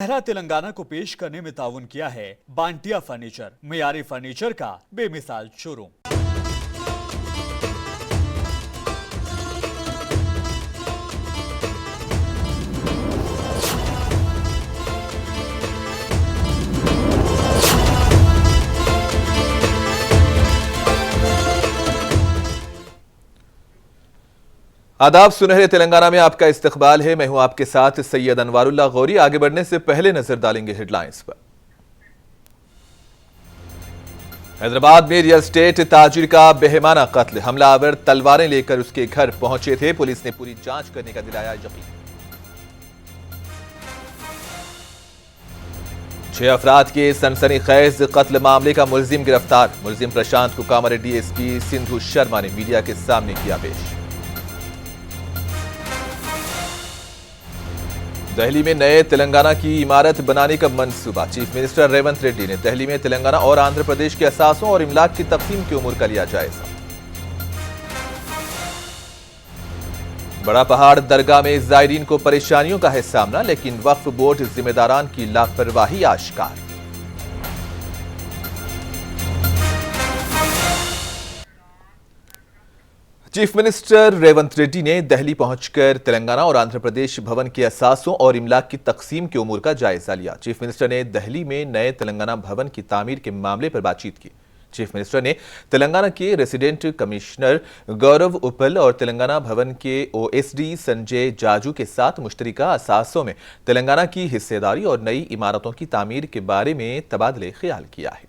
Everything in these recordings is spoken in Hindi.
पहला तेलंगाना को पेश करने में ताउन किया है बांटिया फर्नीचर, मियारी फर्नीचर का बेमिसाल शोरूम। आदाब, सुनहरे तेलंगाना में आपका इस्तकबाल है। मैं हूं आपके साथ सैयद अनवारुल्लाह गौरी। आगे बढ़ने से पहले नजर डालेंगे हेडलाइंस पर। हैदराबाद में रियल एस्टेट ताजिर का बेहमाना कत्ल, हमलावर तलवारें लेकर उसके घर पहुंचे थे। पुलिस ने पूरी जांच करने का दिलाया यकीन। 6 अफराद के सनसनीखेज कत्ल मामले का मुलजिम गिरफ्तार। मुलजिम प्रशांत को कामारेड्डी एसपी सिंधु शर्मा ने मीडिया के सामने किया पेश। दिल्ली में नए तेलंगाना की इमारत बनाने का मंसूबा, चीफ मिनिस्टर रेवंत रेड्डी ने दिल्ली में तेलंगाना और आंध्र प्रदेश के असासों और इमलाक की तकसीम के उमूर का लिया जायजा। बड़ा पहाड़ दरगाह में जायरीन को परेशानियों का है सामना, लेकिन वक्फ बोर्ड जिम्मेदारान की लापरवाही आश्कार। चीफ मिनिस्टर रेवंत रेड्डी ने दिल्ली पहुंचकर तेलंगाना और आंध्र प्रदेश भवन के असासों और इमलाक की तकसीम के उमूर का जायजा लिया। चीफ मिनिस्टर ने दिल्ली में नए तेलंगाना भवन की तामीर के मामले पर बातचीत की। चीफ मिनिस्टर ने तेलंगाना के रेसिडेंट कमिश्नर गौरव उपल और तेलंगाना भवन के ओएसडी संजय जाजू के साथ मुश्तरका असासों में तेलंगाना की हिस्सेदारी और नई इमारतों की तामीर के बारे में तबादले ख्याल किया है।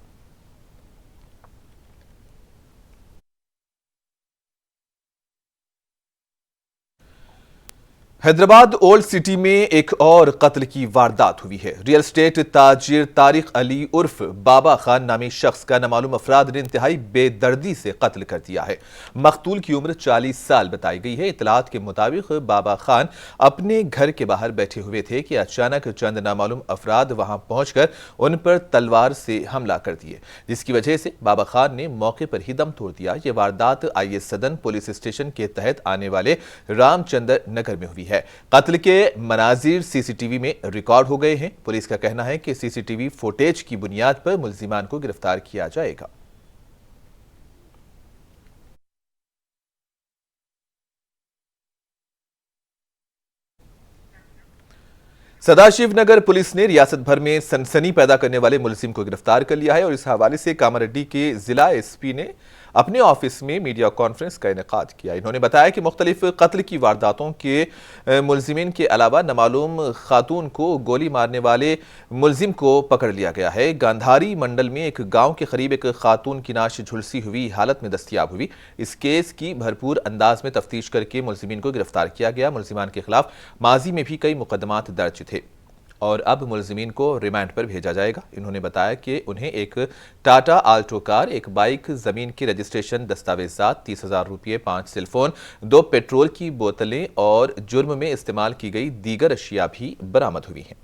हैदराबाद ओल्ड सिटी में एक और कत्ल की वारदात हुई है। रियल एस्टेट ताजिर तारिक अली उर्फ बाबा खान नामी शख्स का नामालूम अफराद ने इंतहाई बेदर्दी से कत्ल कर दिया है। मकतूल की उम्र 40 साल बताई गई है। इतलात के मुताबिक बाबा खान अपने घर के बाहर बैठे हुए थे कि अचानक चंद नामालूम अफराद वहां पहुंचकर उन पर तलवार से हमला कर दिए, जिसकी वजह से बाबा खान ने मौके पर ही दम तोड़ दिया। यह वारदात आईएस सदन पुलिस स्टेशन के तहत आने वाले रामचंद्र नगर में हुई है। कत्ल के मनाजिर सीसीटीवी में रिकॉर्ड हो गए हैं। पुलिस का कहना है कि सीसीटीवी फुटेज की बुनियाद पर मुल्जिमान को गिरफ्तार किया जाएगा। सदाशिवनगर पुलिस ने रियासत भर में सनसनी पैदा करने वाले मुलजिम को गिरफ्तार कर लिया है और इस हवाले से कामारेड्डी के जिला एसपी ने अपने ऑफिस में मीडिया कॉन्फ्रेंस का इनेकाद किया। इन्होंने बताया कि मुख्तलिफ कत्ल की वारदातों के मुलजिमीन के अलावा नामालूम खातून को गोली मारने वाले मुलजिम को पकड़ लिया गया है। गांधारी मंडल में एक गांव के करीब एक खातून की नाश झुलसी हुई हालत में दस्तयाब हुई। इस केस की भरपूर अंदाज में तफ्तीश करके मुलजिमीन को गिरफ्तार किया गया। मुलजिमान के खिलाफ माजी में भी कई मुकदमात दर्ज थे और अब मुलजिमीन को रिमांड पर भेजा जाएगा। इन्होंने बताया कि उन्हें एक टाटा आल्टो कार, एक बाइक, जमीन की रजिस्ट्रेशन दस्तावेजात, 30,000 रुपये, 5 सेलफोन, 2 पेट्रोल की बोतलें और जुर्म में इस्तेमाल की गई दीगर अशिया भी बरामद हुई हैं।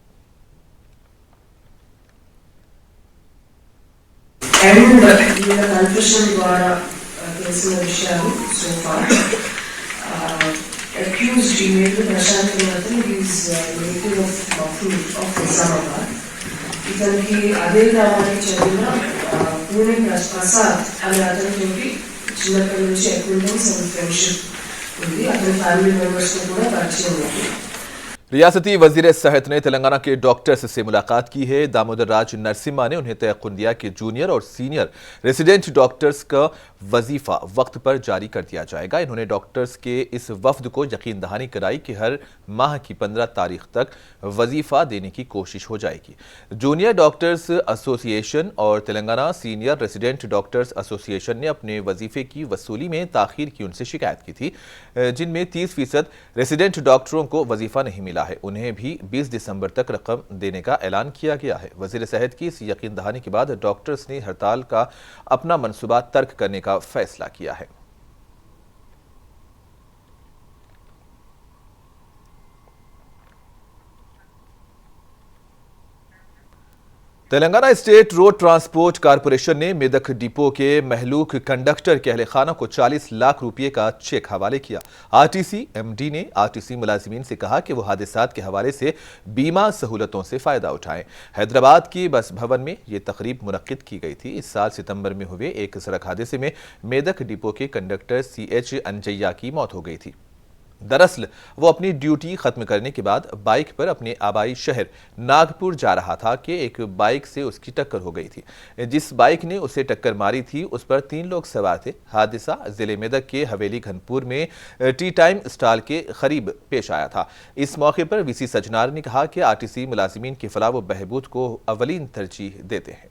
Accused email Prashant Kumar, he is native of Nizamabad. ఇతనికి అదే గ్రామానికి చెందిన పూణే ప్రసాద్ అనే అతనితోటి చిన్నప్పటి నుంచి అక్వింటెన్స్ అండ్ ఫ్రెండ్షిప్ ఉంది. అతని ఫ్యామిలీ మెంబర్స్ తో కూడా పరిచయం ఉంది. रियासती वजीर सेहत ने तेलंगाना के डॉक्टर्स से मुलाकात की है। दामोदर राज नरसिम्हा ने उन्हें तयक़ुन दिया कि जूनियर और सीनियर रेसिडेंट डॉक्टर्स का वजीफा वक्त पर जारी कर दिया जाएगा। इन्होंने डॉक्टर्स के इस वफद को यकीन दहानी कराई कि हर माह की 15 तारीख तक वजीफा देने की कोशिश हो जाएगी। जूनियर डॉक्टर्स एसोसिएशन और Telangana senior resident doctors association ने अपने वजीफे की वसूली में ताखीर की उनसे शिकायत की थी, जिनमें 30% रेसिडेंट डॉक्टरों को वजीफा नहीं मिला है। उन्हें भी 20 दिसंबर तक रकम देने का ऐलान किया गया है। वजीर सेहत की इस यकीन दहानी के बाद डॉक्टर्स ने हड़ताल का अपना मनसूबा तर्क करने का फैसला किया है। Telangana state road transport corporation ने मेदक डिपो के महलूक कंडक्टर के अहले खाना को 40 लाख रुपए का चेक हवाले किया। आरटीसी एमडी ने आरटीसी मुलाजिमीन से कहा कि वो हादसात के हवाले से बीमा सहूलतों से फायदा उठाएं। हैदराबाद की बस भवन में ये तकरीब मुनक्किद की गई थी। इस साल सितंबर में हुए एक सड़क हादसे में मेदक डिपो के कंडक्टर CH अंजैया की मौत हो गई थी। दरअसल वो अपनी ड्यूटी खत्म करने के बाद बाइक पर अपने आबाई शहर नागपुर जा रहा था कि एक बाइक से उसकी टक्कर हो गई थी। जिस बाइक ने उसे टक्कर मारी थी उस पर 3 लोग सवार थे। हादसा जिले मेदक के हवेली घनपुर में टी टाइम स्टॉल के करीब पेश आया था। इस मौके पर VC सजनार ने कहा कि आरटीसी मुलाजिमीन की फलाह व बहबूद को अवलीन तरजीह देते हैं।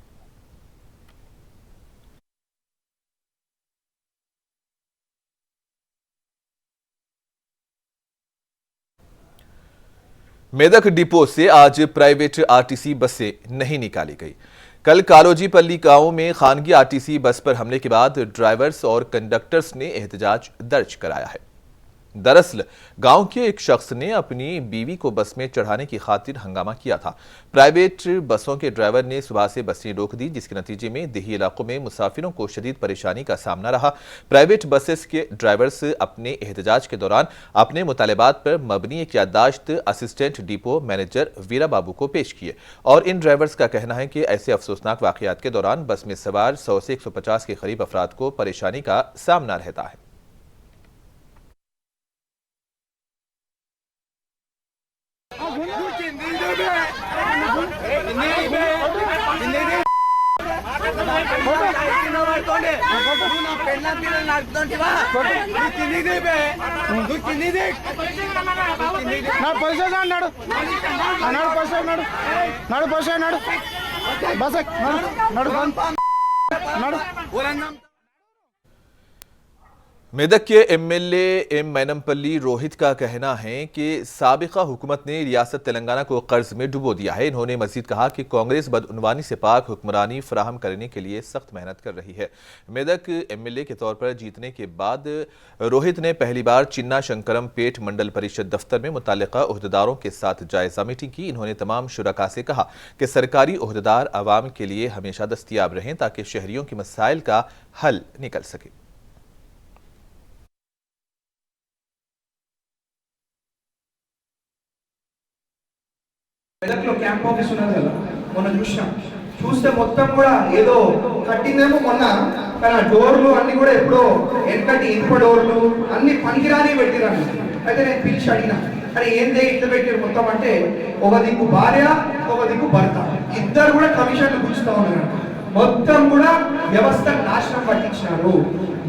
मेदक डिपो से आज प्राइवेट आरटीसी बसें नहीं निकाली गई। कल कालोजीपल्ली गांव में खानगी आरटीसी बस पर हमले के बाद ड्राइवर्स और कंडक्टर्स ने एहतजाज दर्ज कराया है। दरअसल गांव के एक शख्स ने अपनी बीवी को बस में चढ़ाने की खातिर हंगामा किया था। प्राइवेट बसों के ड्राइवर ने सुबह से बसें रोक दी, जिसके नतीजे में देही इलाकों में मुसाफिरों को शदीद परेशानी का सामना रहा। प्राइवेट बसेस के ड्राइवर्स अपने एहतजाज के दौरान अपने मुतालबात पर मबनी एक याददाश्त असिस्टेंट डिपो मैनेजर वीरा बाबू को पेश किए और इन ड्राइवर्स का कहना है कि ऐसे अफसोसनाक वाकयात के दौरान बस में सवार 100 से 150 के करीब अफराद को परेशानी का सामना रहता है। मेदक के MLA एम मैनमपल्ली रोहित का कहना है कि साबिका हुकूमत ने रियासत तेलंगाना को कर्ज में डुबो दिया है। इन्होंने मजीद कहा कि कांग्रेस बदउनवानी से पाक हुक्मरानी फराहम करने के लिए सख्त मेहनत कर रही है। मेदक MLA के तौर पर जीतने के बाद रोहित ने पहली बार चिन्ना शंकरम पेट मंडल परिषद दफ्तर में मुताल्लिका ओहदेदारों के साथ जायजा मीटिंग की। इन्होंने तमाम शुरका से कहा कि सरकारी ओहदेदार आवाम के लिए हमेशा दस्तयाब रहें ताकि शहरियों के मसाइल का हल निकल सके। మెదక్లో క్యాంప్ ఆఫీస్ ఉన్నది కదా మొన్న చూసినాం. చూస్తే మొత్తం కూడా ఏదో కట్టిందేమో మొన్న, కానీ డోర్లు అన్ని కూడా ఎప్పుడో వెనకటి ఇనుప డోర్లు అన్ని పనికిరాని పెట్టిరండి. అయితే నేను పిలిచి అడిగినా, అరే ఏందే ఇట్లా పెట్టారు మొత్తం అంటే, ఒక దిక్కు భార్య ఒక దిక్కు భర్త ఇద్దరు కూడా కమిషన్లు పుచ్చుతా ఉన్నారు. మొత్తం కూడా వ్యవస్థ నాశనం పట్టించినారు.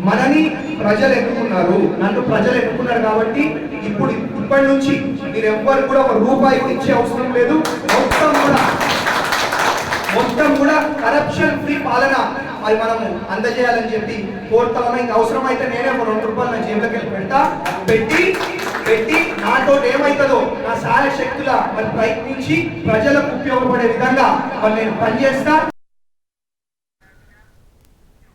మనని ప్రజలు ఎన్నుకున్నారు, నన్ను ప్రజలు ఎన్నుకున్నారు కాబట్టి ఇప్పటి నుంచి మీరు ఎవ్వరు కూడా ఒక రూపాయి ఇచ్చే అవసరం లేదు. మొత్తం కూడా కరప్షన్ ఫ్రీ పాలన అది మనము అందజేయాలని చెప్పి కోరుతా ఉన్నా. ఇంకా అవసరమైతే నేనే ఒక 2 రూపాయలు నా జేబులోకి వెళ్ళి పెట్టి నాతో ఏమవుతుందో నా సహాయ శక్తుల మరి ప్రయత్నించి ప్రజలకు ఉపయోగపడే విధంగా మరి నేను పనిచేస్తా।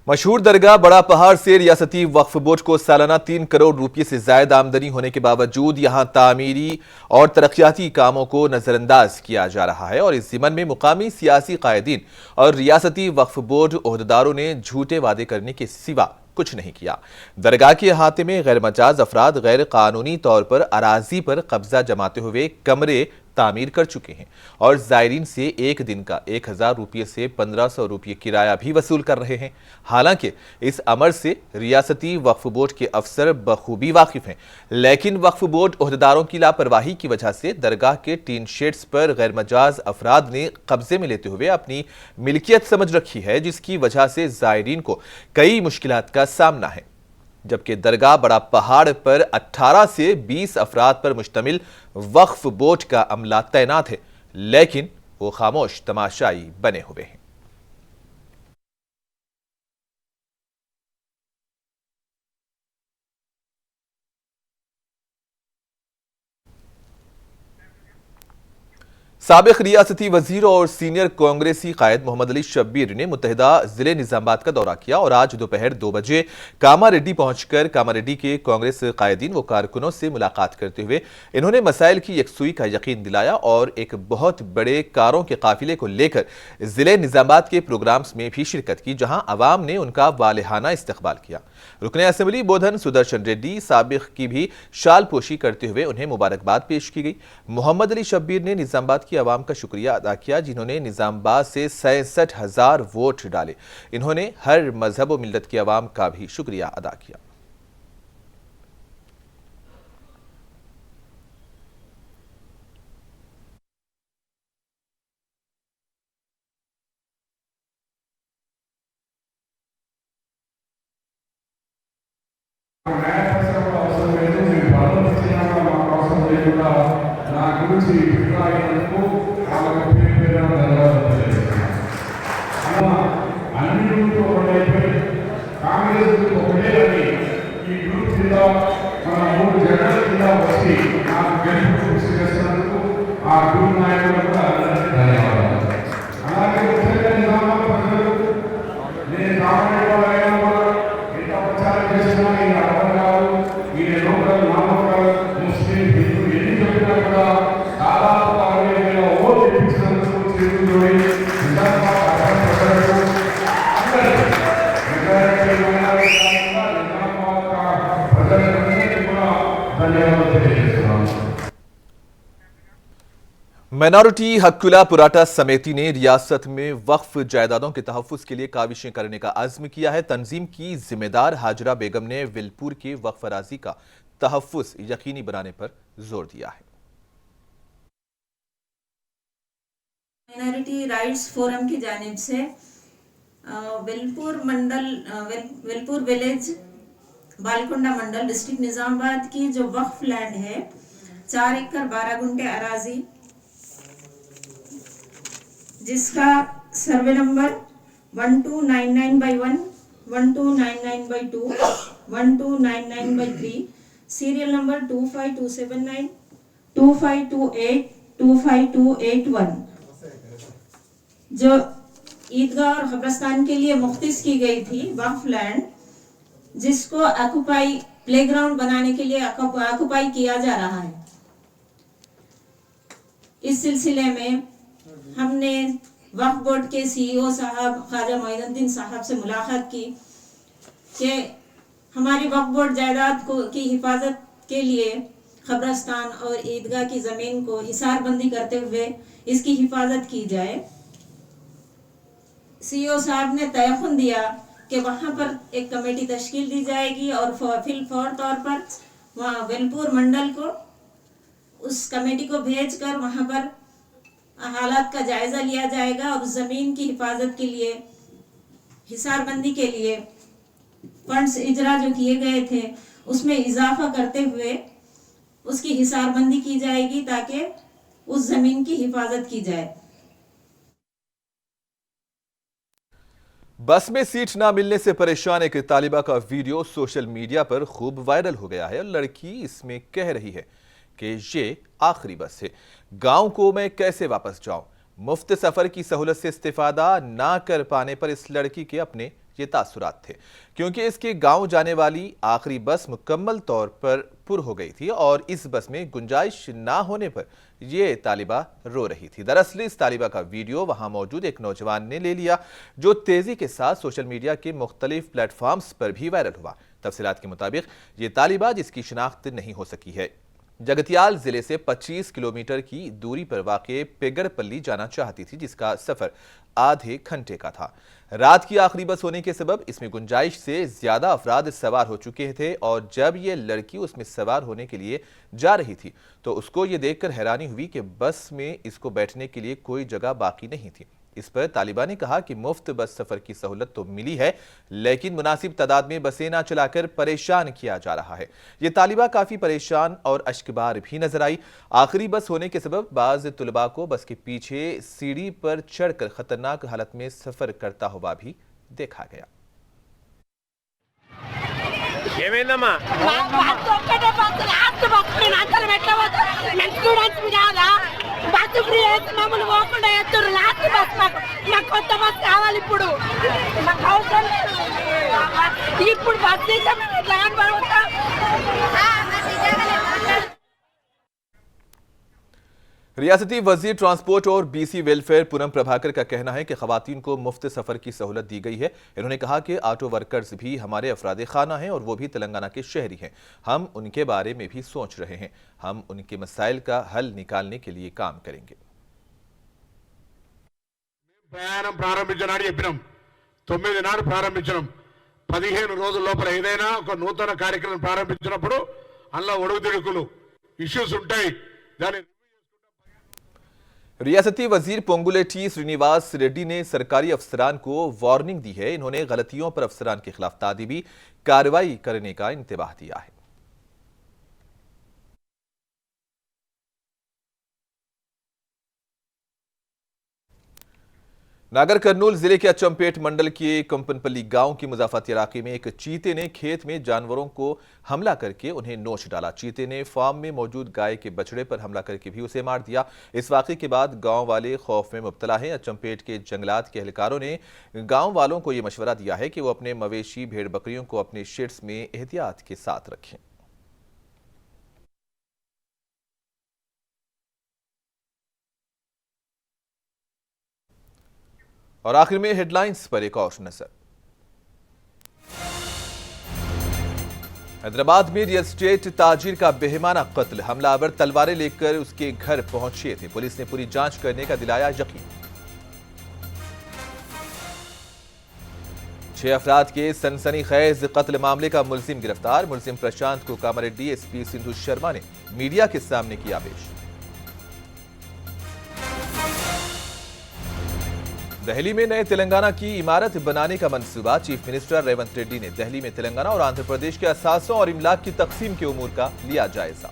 मशहूर दरगाह बड़ा पहाड़ से रियासती वक्फ बोर्ड को सालाना 3 करोड़ रुपये से ज्यादा आमदनी होने के बावजूद यहां तामीरी और तरक्याती कामों को नजरअंदाज किया जा रहा है और इस जिमन में मुकामी सियासी कायदीन और रियासती वक्फ बोर्ड ओहदेदारों ने झूठे वादे करने के सिवा कुछ नहीं किया। दरगाह के अहाते में गैर मजाज अफराद गैर कानूनी तौर पर अराजी पर कब्जा जमाते हुए कमरे तामीर कर चुके हैं और जायरीन से एक दिन का 1000 रुपये से 1500 रुपये किराया भी वसूल कर रहे हैं। हालांकि इस अमर से रियासती वक्फ बोर्ड के अफसर बखूबी वाकिफ हैं, लेकिन वक्फ बोर्ड ओहदेदारों की लापरवाही की वजह से दरगाह के टीन शेड्स पर गैर मजाज अफराद ने कब्जे में लेते हुए अपनी मिल्कियत समझ रखी है, जिसकी वजह से जायरीन को कई मुश्किलात का सामना है। जबकि दरगाह बड़ा पहाड़ पर 18 से 20 अफराद पर मुश्तमिल वक्फ बोर्ड का अमला तैनात है, लेकिन वो खामोश तमाशाई बने हुए हैं। साबिक रियासती वजीर और सीनियर कांग्रेसी कायद मोहम्मद अली शब्बीर ने मुत्तहिदा जिले निजामाबाद का दौरा किया और आज दोपहर 2 बजे कामारेड्डी पहुंचकर कामारेड्डी के कांग्रेस कायदीन व कारकुनों से मुलाकात करते हुए इन्होंने मसाइल की यकसुई का यकीन दिलाया और एक बहुत बड़े कारों के काफिले को लेकर जिले निजामाबाद के प्रोग्राम्स में भी शिरकत की, जहां अवाम ने उनका वालेहाना इस्तकबाल किया। रुकने असेंबली बोधन सुदर्शन रेड्डी साबिक की भी शाल पोशी करते हुए उन्हें मुबारकबाद पेश की गई। मोहम्मद अली शब्बीर ने निजामाबाद की आवाम का शुक्रिया अदा किया, जिन्होंने निजामाबाद से 67,000 वोट डाले। इन्होंने हर मजहब व मिल्लत की आवाम का भी शुक्रिया अदा किया। నా గురించి అభిప్రాయాలకు వాళ్ళకు పేరు ధన్యవాదాలు తెలియజేస్తున్నాను. అన్ని గ్రూపులు ఒకటైతే కాంగ్రెస్ గ్రూప్ ఒకటే అని ఈ గ్రూప్ కింద మన 3 జనరల్ కింద వచ్చి నాకు గెలుపు కృషి చేస్తున్నందుకు ఆ గ్రూప్ నాయకులకు కూడా అందరికీ ధన్యవాదాలు. అలాగే ముఖ్యంగా నిజామాబాద్ ప్రజలకు నేను కాపాడేవాళ్ళైనా కూడా ఎంత ప్రచారం చేసినా ఈ అర్థం కాదు, ఈ లోకల్ నామకల్ ముస్లిం హిందూ ఎన్ని చెప్పినా కూడా దాదాపు 60,000 ఓట్లు ఇప్పించినందుకు చేతులు జోడి నిజామాబాద్ అర్థం ప్రజలకు అందరికీ నిజామాబాద్ ప్రజలందరికీ కూడా ధన్యవాదాలు తెలియజేస్తున్నాను. माइनॉरिटी हक्कुला पुराटा समिति ने रियासत में वक्फ जायदादों के तहफ्फुज के लिए काविशें करने का अज़्म किया है। तंजीम की जिम्मेदार हाजरा बेगम ने विलपुर के वक्फ अराजी का तहफ्फुज यकीनी बनाने पर जोर दिया है। माइनॉरिटी राइट्स फोरम की जानिब से विलपुर विलेज बालकुंडा मंडल डिस्ट्रिक्ट निजामाबाद की जो वक्फ लैंड है 4 एकड़ 12 गुंठे अराजी, जिसका सर्वे नंबर 1299/1, 1299/2, 1299/3, सीरियल नंबर 25279, 2528, 25281 जो ईदगाह और कब्रिस्तान के लिए मुख्तिस की गई थी वक्फ लैंड, जिसको ऑक्युपाई प्लेग्राउंड बनाने के लिए ऑक्युपाई किया जा रहा है। इस सिलसिले में हमने वक्फ बोर्ड के सीईओ साहब ख्वाजा मोइनुद्दीन साहब से मुलाकात की कि हमारी वक्फ बोर्ड जायदाद की हिफाजत के लिए कब्रिस्तान और ईदगाह की ज़मीन को हिसारबंदी करते हुए इसकी हिफाजत की जाए। सीईओ साहब ने तयख्खुन दिया कि वहाँ पर एक कमेटी तश्कील दी जाएगी और फिलफौर तौर पर वहाँ विलपुर मंडल को उस कमेटी को भेजकर वहाँ पर हालात का जायजा लिया जाएगा और ज़मीन की हिफाजत के लिए हिसारबंदी के लिए फंड्स इजरा जो किए गए थे उसमें इजाफा करते हुए उसकी हिसारबंदी की जाएगी ताकि उस ज़मीन की हिफाजत की जाए। बस में सीट ना मिलने से परेशान एक तालिबा का वीडियो सोशल मीडिया पर खूब वायरल हो गया है और लड़की इसमें कह रही है कि ये आखिरी बस है, गांव को मैं कैसे वापस जाऊं। मुफ्त सफर की सहूलत से इस्तेफादा ना कर पाने पर इस लड़की के अपने ये तासुरात थे, क्योंकि इसके गांव जाने वाली आखिरी बस मुकम्मल तौर पर पुर हो गई थी और इस बस में गुंजाइश ना होने पर ये तालिबा रो रही थी। दरअसल इस तालिबा का वीडियो वहां मौजूद एक नौजवान ने ले लिया, जो तेजी के साथ सोशल मीडिया के मुख्तलिफ प्लेटफॉर्म्स पर भी वायरल हुआ। तफसीलात के मुताबिक ये तालिबा, जिसकी शिनाख्त नहीं हो सकी है, जगतियाल जिले से 25 किलोमीटर की दूरी पर वाक़े पेगड़पल्ली जाना चाहती थी, जिसका सफर आधे घंटे का था। रात की आखिरी बस होने के सबब इसमें गुंजाइश से ज्यादा अफराद सवार हो चुके थे और जब ये लड़की उसमें सवार होने के लिए जा रही थी तो उसको ये देखकर हैरानी हुई कि बस में इसको बैठने के लिए कोई जगह बाकी नहीं थी। इस पर तालिबा ने कहा कि मुफ्त बस सफर की सहूलत तो मिली है, लेकिन मुनासिब तादाद में बसें ना चलाकर परेशान किया जा रहा है। ये तालिबा काफी परेशान और अश्कबार भी नजर आई। आखिरी बस होने के सबब बाज तुलबा को बस के पीछे सीढ़ी पर चढ़कर खतरनाक हालत में सफर करता हुआ भी देखा गया। बात బస్సు ఫ్రీ అయితే మమ్మల్ని పోకుండా ఎత్తురు లాస్ట్ బస్ నాకు కొత్త బస్ కావాలి ఇప్పుడు నాకు అవసరం లేదు ఇప్పుడు బస్ తీసా మేము ఇట్లా అనుభవం रियासती वजीर ट्रांसपोर्ट और बीसी वेलफेयर पूनम प्रभाकर का कहना है कि खवातीन को मुफ्त सफर की सहूलत दी गई है। इन्होंने कहा कि ऑटो वर्कर्स भी हमारे अफराद खाना हैं और वो भी तेलंगाना के शहरी हैं। हम उनके बारे में भी सोच रहे हैं। हम उनके मसाइल का हल निकालने के लिए काम करेंगे। ప్రయాణం ప్రారంభించడానికి చెప్పినాం 9 నాడు ప్రారంభించడం 15 రోజుల లోపల ఏదైనా ఒక నూతన కార్యక్రమం ప్రారంభించినప్పుడు అల్ల ఒడుగుదిడుకులు ఇష్యూస్ ఉంటాయి దాని रियासती वजीर पोंगुलेटी श्रीनिवास रेड्डी ने सरकारी अफसरान को वार्निंग दी है। इन्होंने गलतियों पर अफसरान के खिलाफ तादीबी कार्रवाई करने का इंतबाह दिया है। नागर कर्नूल जिले के अचमपेट मंडल के कंपनपल्ली गांव की मुजाफती इलाके में एक चीते ने खेत में जानवरों को हमला करके उन्हें नोच डाला। चीते ने फार्म में मौजूद गाय के बछड़े पर हमला करके भी उसे मार दिया। इस वाकये के बाद गांव वाले खौफ में मुब्तला हैं। अचमपेट के जंगलात के एहलकारों ने गांव वालों को यह मशवरा दिया है कि वो अपने मवेशी भेड़ बकरियों को अपने शेड्स में एहतियात के साथ रखें। और आखिर में हेडलाइंस पर एक और नजर। हैदराबाद में रियल एस्टेट ताजिर का बेहमाना कत्ल। हमलावर तलवारें लेकर उसके घर पहुंचे थे। पुलिस ने पूरी जांच करने का दिलाया यकीन। 6 अफराद के सनसनीखेज कत्ल मामले का मुलजिम गिरफ्तार। मुलजिम प्रशांत को कामारेड्डी एसपी सिंधु शर्मा ने मीडिया के सामने किया पेश। दिल्ली में नए तेलंगाना की इमारत बनाने का मंसूबा। चीफ मिनिस्टर रेवंत रेड्डी ने दिल्ली में तेलंगाना और आंध्र प्रदेश के असासों और इमलाक की तकसीम के उमूर का लिया जायजा।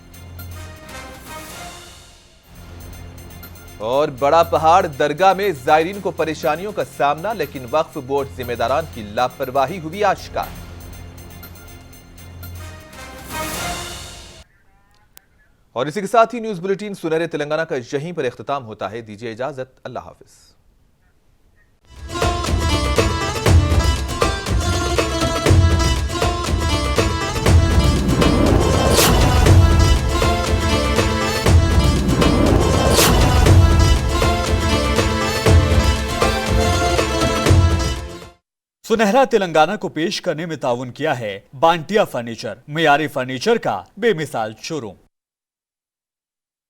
और बड़ा पहाड़ दरगाह में जायरीन को परेशानियों का सामना, लेकिन वक्फ बोर्ड जिम्मेदारान की लापरवाही हुई आश्कार। और इसी के साथ ही न्यूज बुलेटिन सुनहरे तेलंगाना का यहीं पर इख्तिताम होता है। दीजिए इजाजत। अल्लाह हाफिज। सुनहरा तेलंगाना को पेश करने में ताउन किया है बांटिया फर्नीचर, मियारी फर्नीचर का बेमिसाल शोरूम।